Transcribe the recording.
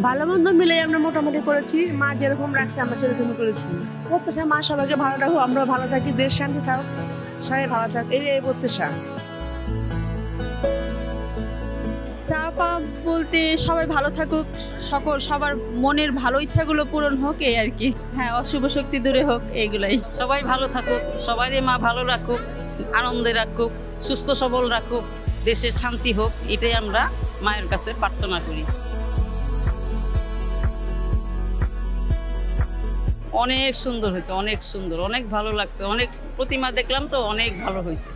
ভালো মন্দ মিলে আমরা মোটামুটি করেছি, মা যেরকম রাখছে আমরা সেরকম করেছি। প্রত্যাশা মা সবাইকে ভালো রাখুক, আমরা ভালো থাকি, দেশ শান্তি থাকুক, সবাই ভালো থাক, এই প্রত্যাশা। চাপা বলতে সবাই ভালো থাকুক, সবার মনের ভালো ইচ্ছাগুলো পূরণ হোক, এই আর কি। হ্যাঁ, অশুভ শক্তি দূরে হোক, এইগুলাই। সবাই ভালো থাকুক, সবারই মা ভালো রাখুক, আনন্দে রাখুক, সুস্থ সবল রাখুক, দেশের শান্তি হোক, এটাই আমরা মায়ের কাছে প্রার্থনা করি। অনেক সুন্দর হয়েছে, অনেক সুন্দর, অনেক ভালো লাগছে, অনেক প্রতিমা দেখলাম তো, অনেক ভালো হয়েছে।